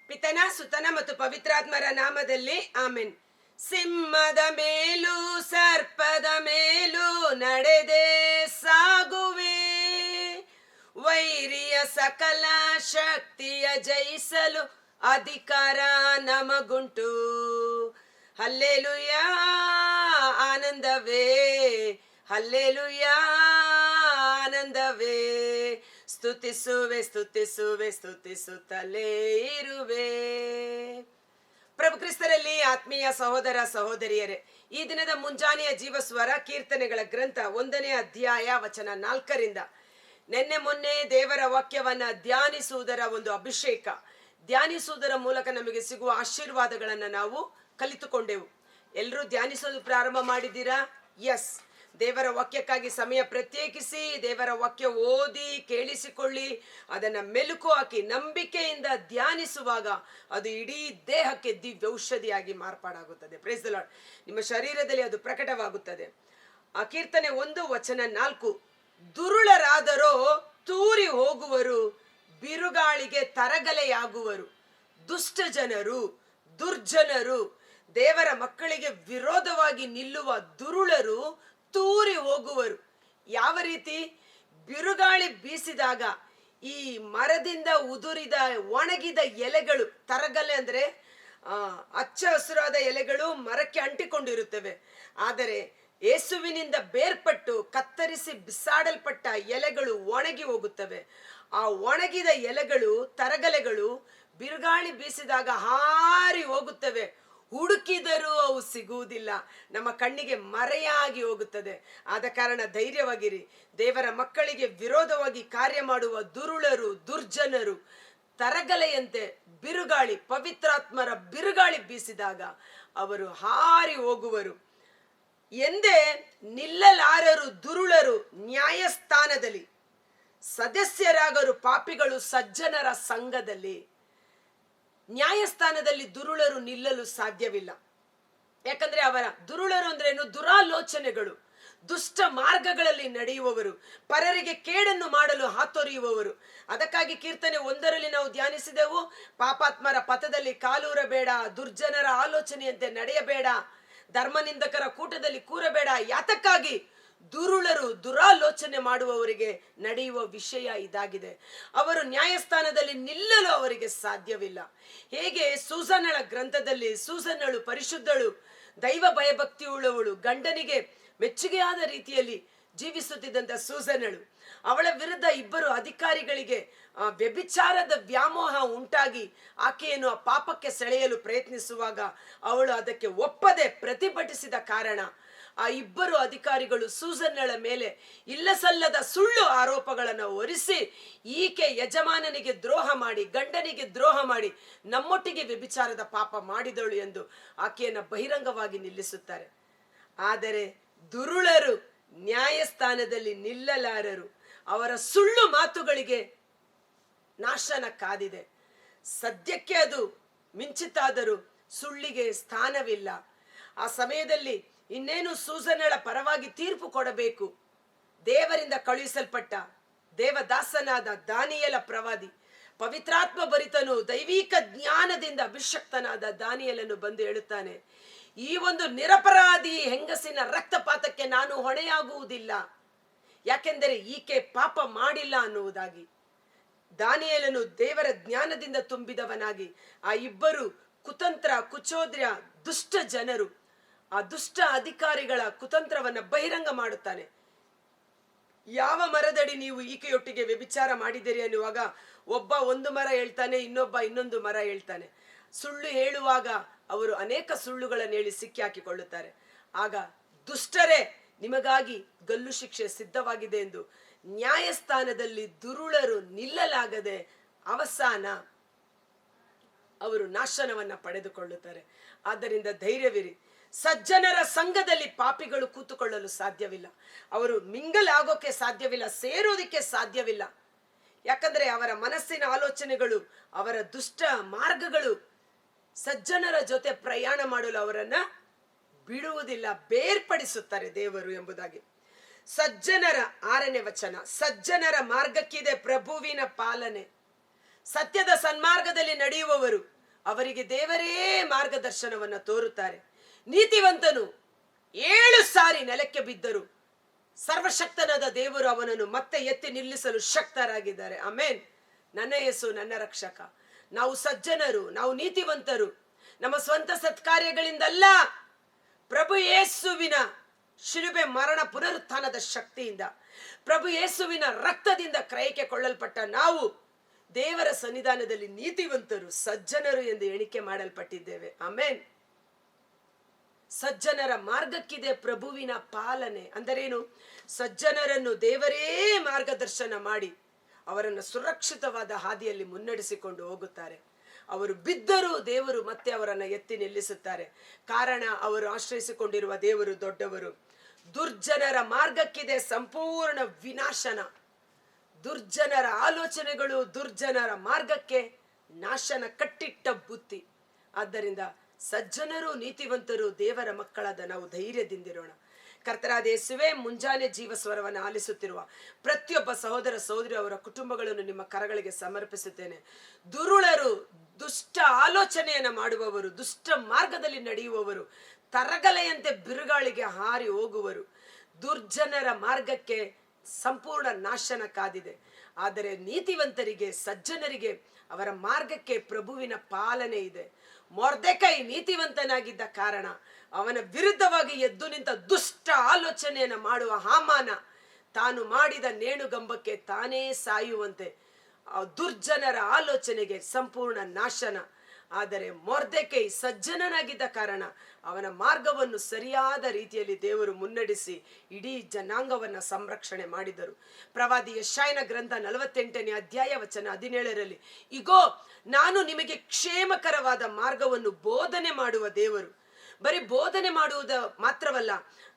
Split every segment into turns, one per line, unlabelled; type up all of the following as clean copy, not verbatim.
ಪಿತನ ಸುತನ ಮತ್ತು ಪವಿತ್ರಾತ್ಮರ ನಾಮದಲ್ಲಿ ಆಮೆನ್. ಸಿಂಹದ ಮೇಲೂ ಸರ್ಪದ ಮೇಲೂ ನಡೆದೇ ಸಾಗುವೆ, ವೈರಿಯ ಸಕಲ ಶಕ್ತಿಯ ಜಯಿಸಲು ಅಧಿಕಾರ ನಮಗುಂಟು. ಹಲ್ಲೆಲೂಯಾ ಆನಂದವೇ, ಹಲ್ಲೆಲೂಯಾ ಆನಂದವೇ, ಸ್ತುತಿಸುವೆ ಸ್ತುತಿಸುವೆ ಸ್ತುತಿಸುತ್ತಲೇ ಇರುವೆ. ಪ್ರಭು ಕ್ರಿಸ್ತರಲ್ಲಿ ಆತ್ಮೀಯ ಸಹೋದರ ಸಹೋದರಿಯರೇ, ಈ ದಿನದ ಮುಂಜಾನೆಯ ಜೀವಸ್ವರ ಕೀರ್ತನೆಗಳ ಗ್ರಂಥ 1ನೇ ಅಧ್ಯಾಯ ವಚನ 4ರಿಂದ ನಿನ್ನೆ ಮೊನ್ನೆ ದೇವರ ವಾಕ್ಯವನ್ನ ಧ್ಯಾನಿಸುವುದರ ಒಂದು ಅಭಿಷೇಕ, ಧ್ಯಾನಿಸುವುದರ ಮೂಲಕ ನಮಗೆ ಸಿಗುವ ಆಶೀರ್ವಾದಗಳನ್ನ ನಾವು ಕಲಿತುಕೊಂಡೆವು. ಎಲ್ಲರೂ ಧ್ಯಾನಿಸೋದು ಪ್ರಾರಂಭ ಮಾಡಿದ್ದೀರಾ? ಎಸ್. ದೇವರ ವಾಕ್ಯಕ್ಕಾಗಿ ಸಮಯ ಪ್ರತ್ಯೇಕಿಸಿ ದೇವರ ವಾಕ್ಯ ಓದಿ ಕೇಳಿಸಿಕೊಳ್ಳಿ, ಅದನ್ನ ಮೆಲುಕು ಹಾಕಿ ನಂಬಿಕೆಯಿಂದ ಧ್ಯಾನಿಸುವಾಗ ಅದು ಇಡೀ ದೇಹಕ್ಕೆ ದಿವ್ಯ ಔಷಧಿಯಾಗಿ ಮಾರ್ಪಾಡಾಗುತ್ತದೆ. Price the lord. ನಿಮ್ಮ ಶರೀರದಲ್ಲಿ ಅದು ಪ್ರಕಟವಾಗುತ್ತದೆ. ಆ ಕೀರ್ತನೆ 1 ವಚನ 4, ದುರುಳರಾದರೋ ತೂರಿ ಹೋಗುವರು, ಬಿರುಗಾಳಿಗೆ ತರಗಲೆಯಾಗುವರು. ದುಷ್ಟ ಜನರು, ದುರ್ಜನರು, ದೇವರ ಮಕ್ಕಳಿಗೆ ವಿರೋಧವಾಗಿ ನಿಲ್ಲುವ ದುರುಳರು ತೂರಿ ಹೋಗುವರು. ಯಾವ ರೀತಿ? ಬಿರುಗಾಳಿ ಬೀಸಿದಾಗ ಈ ಮರದಿಂದ ಉದುರಿದ ಒಣಗಿದ ಎಲೆಗಳು, ತರಗಲೆ ಅಂದ್ರೆ ಹಚ್ಚ ಹಸುರಾದ ಎಲೆಗಳು ಮರಕ್ಕೆ ಅಂಟಿಕೊಂಡಿರುತ್ತವೆ. ಆದರೆ ಯೇಸುವಿನಿಂದ ಬೇರ್ಪಟ್ಟು ಕತ್ತರಿಸಿ ಬಿಸಾಡಲ್ಪಟ್ಟ ಎಲೆಗಳು ಒಣಗಿ ಹೋಗುತ್ತವೆ. ಆ ಒಣಗಿದ ಎಲೆಗಳು, ತರಗಲೆಗಳು ಬಿರುಗಾಳಿ ಬೀಸಿದಾಗ ಹಾರಿ ಹೋಗುತ್ತವೆ. ಹುಡುಕಿದರೂ ಅವು ಸಿಗುವುದಿಲ್ಲ, ನಮ್ಮ ಕಣ್ಣಿಗೆ ಮರೆಯಾಗಿ ಹೋಗುತ್ತದೆ. ಆದ ಕಾರಣ ಧೈರ್ಯವಾಗಿರಿ. ದೇವರ ಮಕ್ಕಳಿಗೆ ವಿರೋಧವಾಗಿ ಕಾರ್ಯ ಮಾಡುವ ದುರುಳರು, ದುರ್ಜನರು ತರಗಲೆಯಂತೆ ಬಿರುಗಾಳಿ, ಪವಿತ್ರಾತ್ಮರ ಬಿರುಗಾಳಿ ಬೀಸಿದಾಗ ಅವರು ಹಾರಿ ಹೋಗುವರು. ಎಂದೇ ನಿಲ್ಲಲಾರರು ದುರುಳರು ನ್ಯಾಯಸ್ಥಾನದಲ್ಲಿ, ಸದಸ್ಯರಾಗರು ಪಾಪಿಗಳು ಸಜ್ಜನರ ಸಂಘದಲ್ಲಿ. ನ್ಯಾಯಸ್ಥಾನದಲ್ಲಿ ದುರುಳರು ನಿಲ್ಲಲು ಸಾಧ್ಯವಿಲ್ಲ. ಯಾಕಂದ್ರೆ ಅವರ ದುರುಳರು ಅಂದ್ರೇನು? ದುರಾಲೋಚನೆಗಳು, ದುಷ್ಟ ಮಾರ್ಗಗಳಲ್ಲಿ ನಡೆಯುವವರು, ಪರರಿಗೆ ಕೇಡನ್ನು ಮಾಡಲು ಹಾತೊರೆಯುವವರು. ಅದಕ್ಕಾಗಿ ಕೀರ್ತನೆ 1ರಲ್ಲಿ ನಾವು ಧ್ಯಾನಿಸಿದೆವು, ಪಾಪಾತ್ಮರ ಪಥದಲ್ಲಿ ಕಾಲೂರಬೇಡ, ದುರ್ಜನರ ಆಲೋಚನೆಯಂತೆ ನಡೆಯಬೇಡ, ಧರ್ಮನಿಂದಕರ ಕೂಟದಲ್ಲಿ ಕೂರಬೇಡ. ಯಾತಕ್ಕಾಗಿ? ದುರುಳರು, ದುರಾಲೋಚನೆ ಮಾಡುವವರಿಗೆ ನಡೆಯುವ ವಿಷಯ ಇದಾಗಿದೆ. ಅವರು ನ್ಯಾಯಸ್ಥಾನದಲ್ಲಿ ನಿಲ್ಲಲು ಅವರಿಗೆ ಸಾಧ್ಯವಿಲ್ಲ. ಹೇಗೆ ಸೂಸನ್ನಳ ಗ್ರಂಥದಲ್ಲಿ ಸೂಸನ್ನಳು ಪರಿಶುದ್ಧಳು, ದೈವ ಭಯಭಕ್ತಿ ಉಳ್ಳವಳು, ಗಂಡನಿಗೆ ಮೆಚ್ಚುಗೆಯಾದ ರೀತಿಯಲ್ಲಿ ಜೀವಿಸುತ್ತಿದ್ದಂಥ ಸೂಸನ್ನಳು, ಅವಳ ವಿರುದ್ಧ 2 ಅಧಿಕಾರಿಗಳಿಗೆ ವ್ಯಭಿಚಾರದ ವ್ಯಾಮೋಹ ಉಂಟಾಗಿ ಆಕೆಯನ್ನು ಆ ಪಾಪಕ್ಕೆ ಸೆಳೆಯಲು ಪ್ರಯತ್ನಿಸುವಾಗ ಅವಳು ಅದಕ್ಕೆ ಒಪ್ಪದೆ ಪ್ರತಿಭಟಿಸಿದ ಕಾರಣ ಆ 2 ಅಧಿಕಾರಿಗಳು ಸೂಸನ್ನಳ ಮೇಲೆ ಇಲ್ಲಸಲ್ಲದ ಸುಳ್ಳು ಆರೋಪಗಳನ್ನು ಹೊರಿಸಿ, ಈಕೆ ಯಜಮಾನನಿಗೆ ದ್ರೋಹ ಮಾಡಿ, ಗಂಡನಿಗೆ ದ್ರೋಹ ಮಾಡಿ ನಮ್ಮೊಟ್ಟಿಗೆ ವ್ಯಭಿಚಾರದ ಪಾಪ ಮಾಡಿದಳು ಎಂದು ಆಕೆಯನ್ನು ಬಹಿರಂಗವಾಗಿ ನಿಲ್ಲಿಸುತ್ತಾರೆ. ಆದರೆ ದುರುಳರು ನ್ಯಾಯಸ್ಥಾನದಲ್ಲಿ ನಿಲ್ಲಲಾರರು. ಅವರ ಸುಳ್ಳು ಮಾತುಗಳಿಗೆ ನಾಶನ ಕಾದಿದೆ. ಸದ್ಯಕ್ಕೆ ಅದು ಮಿಂಚಿತಾದರೂ ಸುಳ್ಳಿಗೆ ಸ್ಥಾನವಿಲ್ಲ. ಆ ಸಮಯದಲ್ಲಿ ಇನ್ನೇನು ಸೂಸನ್ನಳ ಪರವಾಗಿ ತೀರ್ಪು ಕೊಡಬೇಕು. ದೇವರಿಂದ ಕಳುಹಿಸಲ್ಪಟ್ಟ ದೇವದಾಸನಾದ ದಾನಿಯೇಲ ಪ್ರವಾದಿ, ಪವಿತ್ರಾತ್ಮ ಭರಿತನು, ದೈವಿಕ ಜ್ಞಾನದಿಂದ ಅಭಿಷಕ್ತನಾದ ದಾನಿಯೇಲನು ಬಂದು ಹೇಳುತ್ತಾನೆ, ಈ ಒಂದು ನಿರಪರಾಧಿ ಹೆಂಗಸಿನ ರಕ್ತಪಾತಕ್ಕೆ ನಾನು ಹೊಣೆಯಾಗುವುದಿಲ್ಲ, ಯಾಕೆಂದರೆ ಈಕೆ ಪಾಪ ಮಾಡಿಲ್ಲ ಅನ್ನುವುದಾಗಿ. ದಾನಿಯೇಲನು ದೇವರ ಜ್ಞಾನದಿಂದ ತುಂಬಿದವನಾಗಿ ಆ 2 ಕುತಂತ್ರ, ಕುಚೋದ್ಯ, ದುಷ್ಟ ಜನರು, ಆ ದುಷ್ಟ ಅಧಿಕಾರಿಗಳ ಕುತಂತ್ರವನ್ನ ಬಹಿರಂಗ ಮಾಡುತ್ತಾನೆ. ಯಾವ ಮರದಡಿ ನೀವು ಈಕೆಯೊಟ್ಟಿಗೆ ವ್ಯಭಿಚಾರ ಮಾಡಿದ್ದೀರಿ ಅನ್ನುವಾಗ ಒಬ್ಬ ಒಂದು ಮರ ಹೇಳ್ತಾನೆ, ಇನ್ನೊಬ್ಬ ಇನ್ನೊಂದು ಮರ ಹೇಳ್ತಾನೆ. ಸುಳ್ಳು ಹೇಳುವಾಗ ಅವರು ಅನೇಕ ಸುಳ್ಳುಗಳನ್ನು ಹೇಳಿ ಸಿಕ್ಕಿ ಹಾಕಿಕೊಳ್ಳುತ್ತಾರೆ. ಆಗ ದುಷ್ಟರೇ, ನಿಮಗಾಗಿ ಗಲ್ಲು ಶಿಕ್ಷೆ ಸಿದ್ಧವಾಗಿದೆ ಎಂದು ನ್ಯಾಯಸ್ಥಾನದಲ್ಲಿ ದುರುಳರು ನಿಲ್ಲಲಾಗದೆ ಅವಸಾನ ಅವರು ನಾಶನವನ್ನ ಪಡೆದುಕೊಳ್ಳುತ್ತಾರೆ. ಆದ್ದರಿಂದ ಧೈರ್ಯವಿರಿ. ಸಜ್ಜನರ ಸಂಘದಲ್ಲಿ ಪಾಪಿಗಳು ಕೂತುಕೊಳ್ಳಲು ಸಾಧ್ಯವಿಲ್ಲ. ಅವರು ಮಿಂಗಲ್ ಆಗೋಕೆ ಸಾಧ್ಯವಿಲ್ಲ, ಸೇರೋದಕ್ಕೆ ಸಾಧ್ಯವಿಲ್ಲ. ಯಾಕಂದ್ರೆ ಅವರ ಮನಸ್ಸಿನ ಆಲೋಚನೆಗಳು, ಅವರ ದುಷ್ಟ ಮಾರ್ಗಗಳು ಸಜ್ಜನರ ಜೊತೆ ಪ್ರಯಾಣ ಮಾಡಲು ಅವರನ್ನ ಬಿಡುವುದಿಲ್ಲ, ಬೇರ್ಪಡಿಸುತ್ತಾರೆ ದೇವರು ಎಂಬುದಾಗಿ. ಸಜ್ಜನರ 6ನೇ ವಚನ, ಸಜ್ಜನರ ಮಾರ್ಗಕ್ಕಿದೆ ಪ್ರಭುವಿನ ಪಾಲನೆ. ಸತ್ಯದ ಸನ್ಮಾರ್ಗದಲ್ಲಿ ನಡೆಯುವವರು, ಅವರಿಗೆ ದೇವರೇ ಮಾರ್ಗದರ್ಶನವನ್ನ ತೋರುತ್ತಾರೆ. ನೀತಿವಂತನು 7 ಸಾರಿ ನೆಲಕ್ಕೆ ಬಿದ್ದರು ಸರ್ವಶಕ್ತನಾದ ದೇವರು ಅವನನ್ನು ಮತ್ತೆ ಎತ್ತಿ ನಿಲ್ಲಿಸಲು ಶಕ್ತರಾಗಿದ್ದಾರೆ. ಆಮೇನ್. ನನ್ನ ಯೇಸು ನನ್ನ ರಕ್ಷಕ. ನಾವು ಸಜ್ಜನರು, ನಾವು ನೀತಿವಂತರು. ನಮ್ಮ ಸ್ವಂತ ಸತ್ಕಾರ್ಯಗಳಿಂದಲ್ಲ, ಪ್ರಭು ಯೇಸುವಿನ ಶಿಲುಬೆ ಮರಣ ಪುನರುತ್ಥಾನದ ಶಕ್ತಿಯಿಂದ, ಪ್ರಭು ಯೇಸುವಿನ ರಕ್ತದಿಂದ ಕ್ರಯಕ್ಕೆ ಕೊಳ್ಳಲ್ಪಟ್ಟ ನಾವು ದೇವರ ಸನ್ನಿಧಾನದಲ್ಲಿ ನೀತಿವಂತರು, ಸಜ್ಜನರು ಎಂದು ಎಣಿಕೆ ಮಾಡಲ್ಪಟ್ಟಿದ್ದೇವೆ. ಆಮೇನ್. ಸಜ್ಜನರ ಮಾರ್ಗಕ್ಕಿದೆ ಪ್ರಭುವಿನ ಪಾಲನೆ. ಅಂದರೇನು? ಸಜ್ಜನರನ್ನು ದೇವರೇ ಮಾರ್ಗದರ್ಶನ ಮಾಡಿ ಅವರನ್ನು ಸುರಕ್ಷಿತವಾದ ಹಾದಿಯಲ್ಲಿ ಮುನ್ನಡೆಸಿಕೊಂಡು ಹೋಗುತ್ತಾರೆ. ಅವರು ಬಿದ್ದರೂ ದೇವರು ಮತ್ತೆ ಅವರನ್ನು ಎತ್ತಿ ನಿಲ್ಲಿಸುತ್ತಾರೆ. ಕಾರಣ ಅವರು ಆಶ್ರಯಿಸಿಕೊಂಡಿರುವ ದೇವರು ದೊಡ್ಡವರು. ದುರ್ಜನರ ಮಾರ್ಗಕ್ಕಿದೆ ಸಂಪೂರ್ಣ ವಿನಾಶನ. ದುರ್ಜನರ ಆಲೋಚನೆಗಳು ದುರ್ಜನರ ಮಾರ್ಗಕ್ಕೆ ನಾಶನ ಕಟ್ಟಿಟ್ಟ ಬುತ್ತಿ. ಆದ್ದರಿಂದ ಸಜ್ಜನರು ನೀತಿವಂತರು ದೇವರ ಮಕ್ಕಳಾದ ನಾವು ಧೈರ್ಯದಿಂದಿರೋಣ. ಕರ್ತನಾದ ಯೇಸುವೇ, ಮುಂಜಾನೆ ಜೀವ ಸ್ವರವನ್ನು ಆಲಿಸುತ್ತಿರುವ ಪ್ರತಿಯೊಬ್ಬ ಸಹೋದರ ಸಹೋದರಿ ಅವರ ಕುಟುಂಬಗಳನ್ನು ನಿಮ್ಮ ಕರಗಳಿಗೆ ಸಮರ್ಪಿಸುತ್ತೇನೆ. ದುರುಳರು, ದುಷ್ಟ ಆಲೋಚನೆಯನ್ನು ಮಾಡುವವರು, ದುಷ್ಟ ಮಾರ್ಗದಲ್ಲಿ ನಡೆಯುವವರು ತರಗಲೆಯಂತೆ ಬಿರುಗಾಳಿಗೆ ಹಾರಿ ಹೋಗುವರು. ದುರ್ಜನರ ಮಾರ್ಗಕ್ಕೆ ಸಂಪೂರ್ಣ ನಾಶನ ಕಾದಿದೆ. ಆದರೆ ನೀತಿವಂತರಿಗೆ, ಸಜ್ಜನರಿಗೆ ಅವರ ಮಾರ್ಗಕ್ಕೆ ಪ್ರಭುವಿನ ಪಾಲನೆ ಇದೆ. ಮೊರ್ದೆಕೈ ನೀತಿವಂತನಾಗಿದ್ದ ಕಾರಣ ಅವನ ವಿರುದ್ಧವಾಗಿ ಎದ್ದು ನಿಂತ ದುಷ್ಟ ಆಲೋಚನೆಯನ್ನು ಮಾಡುವ ಹಾಮಾನ ತಾನು ಮಾಡಿದ ನೇಣುಗಂಬಕ್ಕೆ ತಾನೇ ಸಾಯುವಂತೆ ಆ ದುರ್ಜನರ ಆಲೋಚನೆಗೆ ಸಂಪೂರ್ಣ ನಾಶನ. ಆದರೆ ಮೊರ್ದೆಕೈ ಸಜ್ಜನನಾಗಿದ್ದ ಕಾರಣ ಅವನ ಮಾರ್ಗವನ್ನು ಸರಿಯಾದ ರೀತಿಯಲ್ಲಿ ದೇವರು ಮುನ್ನಡೆಸಿ ಇಡೀ ಜನಾಂಗವನ್ನ ಸಂರಕ್ಷಣೆ ಮಾಡಿದರು. ಪ್ರವಾದಿ ಯೆಶಾಯನ ಗ್ರಂಥ 48ನೇ ಅಧ್ಯಾಯ ವಚನ 17ರಲ್ಲಿ, ಇಗೋ ನಾನು ನಿಮಗೆ ಕ್ಷೇಮಕರವಾದ ಮಾರ್ಗವನ್ನು ಬೋಧನೆ ಮಾಡುವ ದೇವರು. ಬರೀ ಬೋಧನೆ ಮಾಡುವುದ ಮಾತ್ರವಲ್ಲ,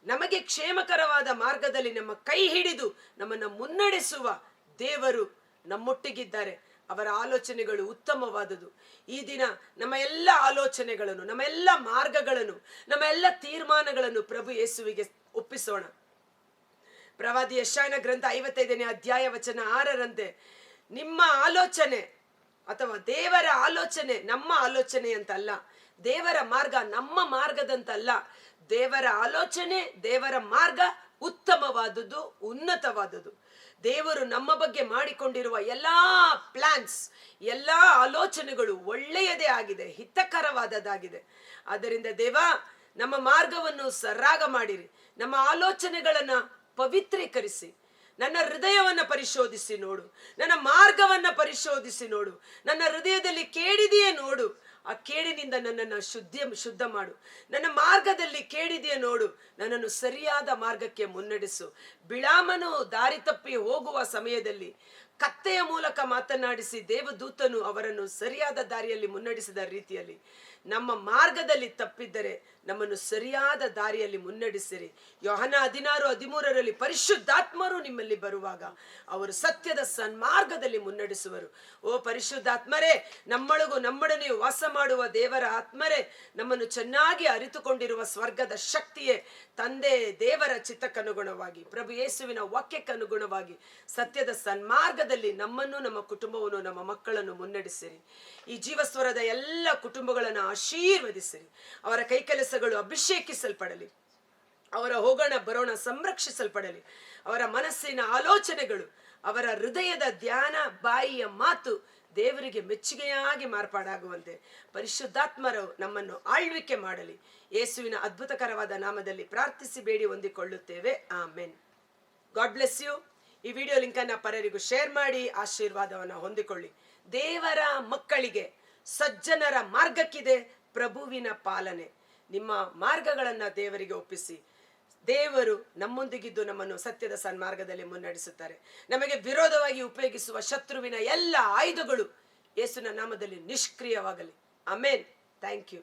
ನಮಗೆ ಕ್ಷೇಮಕರವಾದ ಮಾರ್ಗದಲ್ಲಿ ನಮ್ಮ ಕೈ ಹಿಡಿದು ನಮ್ಮನ್ನು ಮುನ್ನಡೆಸುವ ದೇವರು ನಮ್ಮೊಟ್ಟಿಗಿದ್ದಾರೆ. ಅವರ ಆಲೋಚನೆಗಳು ಉತ್ತಮವಾದುದು. ಈ ದಿನ ನಮ್ಮ ಎಲ್ಲ ಆಲೋಚನೆಗಳನ್ನು, ನಮ್ಮ ಎಲ್ಲ ಮಾರ್ಗಗಳನ್ನು, ನಮ್ಮ ಎಲ್ಲ ತೀರ್ಮಾನಗಳನ್ನು ಪ್ರಭು ಯೇಸುವಿಗೆ ಒಪ್ಪಿಸೋಣ. ಪ್ರವಾದಿ ಯೆಶಾಯನ ಗ್ರಂಥ 55ನೇ ಅಧ್ಯಾಯ ವಚನ 6ರಂತೆ, ನಿಮ್ಮ ಆಲೋಚನೆ ಅಥವಾ ದೇವರ ಆಲೋಚನೆ ನಮ್ಮ ಆಲೋಚನೆ ಅಂತಲ್ಲ, ದೇವರ ಮಾರ್ಗ ನಮ್ಮ ಮಾರ್ಗದಂತಲ್ಲ. ದೇವರ ಆಲೋಚನೆ, ದೇವರ ಮಾರ್ಗ ಉತ್ತಮವಾದುದು, ಉನ್ನತವಾದುದು. ದೇವರು ನಮ್ಮ ಬಗ್ಗೆ ಮಾಡಿಕೊಂಡಿರುವ ಎಲ್ಲಾ ಪ್ಲಾನ್ಸ್, ಎಲ್ಲಾ ಆಲೋಚನೆಗಳು ಒಳ್ಳೆಯದೇ ಆಗಿದೆ, ಹಿತಕರವಾದದ್ದಾಗಿದೆ. ಆದ್ದರಿಂದ ದೇವ, ನಮ್ಮ ಮಾರ್ಗವನ್ನು ಸರಾಗ ಮಾಡಿರಿ. ನಮ್ಮ ಆಲೋಚನೆಗಳನ್ನ ಪವಿತ್ರೀಕರಿಸಿ, ನನ್ನ ಹೃದಯವನ್ನ ಪರಿಶೋಧಿಸಿ ನೋಡು, ನನ್ನ ಮಾರ್ಗವನ್ನ ಪರಿಶೋಧಿಸಿ ನೋಡು. ನನ್ನ ಹೃದಯದಲ್ಲಿ ಕೇಡಿದೆಯೇ ನೋಡು, ಆ ಕೇಡಿನಿಂದ ನನ್ನನ್ನು ಶುದ್ಧ ಮಾಡು. ನನ್ನ ಮಾರ್ಗದಲ್ಲಿ ಕೇಡಿದೆಯೇ ನೋಡು, ನನ್ನನ್ನು ಸರಿಯಾದ ಮಾರ್ಗಕ್ಕೆ ಮುನ್ನಡೆಸು. ಬಿಳಾಮನು ದಾರಿ ತಪ್ಪಿ ಹೋಗುವ ಸಮಯದಲ್ಲಿ ಕತ್ತೆಯ ಮೂಲಕ ಮಾತನಾಡಿಸಿ ದೇವದೂತನು ಅವರನ್ನು ಸರಿಯಾದ ದಾರಿಯಲ್ಲಿ ಮುನ್ನಡೆಸಿದ ರೀತಿಯಲ್ಲಿ ನಮ್ಮ ಮಾರ್ಗದಲ್ಲಿ ತಪ್ಪಿದ್ದರೆ ನಮ್ಮನ್ನು ಸರಿಯಾದ ದಾರಿಯಲ್ಲಿ ಮುನ್ನಡೆಸಿರಿ. ಯೋಹನ 16:13ರಲ್ಲಿ, ಪರಿಶುದ್ಧಾತ್ಮರು ನಿಮ್ಮಲ್ಲಿ ಬರುವಾಗ ಅವರು ಸತ್ಯದ ಸನ್ಮಾರ್ಗದಲ್ಲಿ ಮುನ್ನಡೆಸುವರು. ಓ ಪರಿಶುದ್ಧಾತ್ಮರೇ, ನಮ್ಮೊಳಗೂ ನಮ್ಮೊಡನೆಯೂ ವಾಸ ಮಾಡುವ ದೇವರ ಆತ್ಮರೇ, ನಮ್ಮನ್ನು ಚೆನ್ನಾಗಿ ಅರಿತುಕೊಂಡಿರುವ ಸ್ವರ್ಗದ ಶಕ್ತಿಯೇ, ತಂದೆ ದೇವರ ಚಿತ್ತಕ್ಕನುಗುಣವಾಗಿ, ಪ್ರಭು ಯೇಸುವಿನ ವಾಕ್ಯಕ್ಕನುಗುಣವಾಗಿ ಸತ್ಯದ ಸನ್ಮಾರ್ಗದಲ್ಲಿ ನಮ್ಮನ್ನು, ನಮ್ಮ ಕುಟುಂಬವನ್ನು, ನಮ್ಮ ಮಕ್ಕಳನ್ನು ಮುನ್ನಡೆಸಿರಿ. ಈ ಜೀವಸ್ವರದ ಎಲ್ಲ ಕುಟುಂಬಗಳನ್ನು ಆಶೀರ್ವದಿಸಿರಿ. ಅವರ ಕೈಕೆಲಸಗಳು ಅಭಿಷೇಕಿಸಲ್ಪಡಲಿ. ಅವರ ಹೋಗೋಣ ಬರೋಣ ಸಂರಕ್ಷಿಸಲ್ಪಡಲಿ. ಅವರ ಮನಸ್ಸಿನ ಆಲೋಚನೆಗಳು, ಅವರ ಹೃದಯದ ಧ್ಯಾನ, ಬಾಯಿಯ ಮಾತು ದೇವರಿಗೆ ಮೆಚ್ಚುಗೆಯಾಗಿ ಮಾರ್ಪಾಡಾಗುವಂತೆ ಪರಿಶುದ್ಧಾತ್ಮರು ನಮ್ಮನ್ನು ಆಳ್ವಿಕೆ ಮಾಡಲಿ. ಯೇಸುವಿನ ಅದ್ಭುತಕರವಾದ ನಾಮದಲ್ಲಿ ಪ್ರಾರ್ಥಿಸಿ ಬೇಡಿ ಹೊಂದಿಕೊಳ್ಳುತ್ತೇವೆ. ಆಮೆನ್. God bless you. ಈ ವಿಡಿಯೋ ಲಿಂಕನ್ನು ಪರರಿಗೂ ಶೇರ್ ಮಾಡಿ ಆಶೀರ್ವಾದವನ್ನು ಹೊಂದಿಕೊಳ್ಳಿ. ದೇವರ ಮಕ್ಕಳಿಗೆ, ಸಜ್ಜನರ ಮಾರ್ಗಕ್ಕಿದೆ ಪ್ರಭುವಿನ ಪಾಲನೆ. ನಿಮ್ಮ ಮಾರ್ಗಗಳನ್ನು ದೇವರಿಗೆ ಒಪ್ಪಿಸಿ, ದೇವರು ನಮ್ಮೊಂದಿಗಿದ್ದು ನಮ್ಮನ್ನು ಸತ್ಯದ ಸನ್ಮಾರ್ಗದಲ್ಲಿ ಮುನ್ನಡೆಸುತ್ತಾರೆ. ನಮಗೆ ವಿರೋಧವಾಗಿ ಉಪಯೋಗಿಸುವ ಶತ್ರುವಿನ ಎಲ್ಲ ಆಯುಧಗಳು ಯೇಸುವಿನ ನಾಮದಲ್ಲಿ ನಿಷ್ಕ್ರಿಯವಾಗಲಿ. ಆಮೆನ್. Thank you.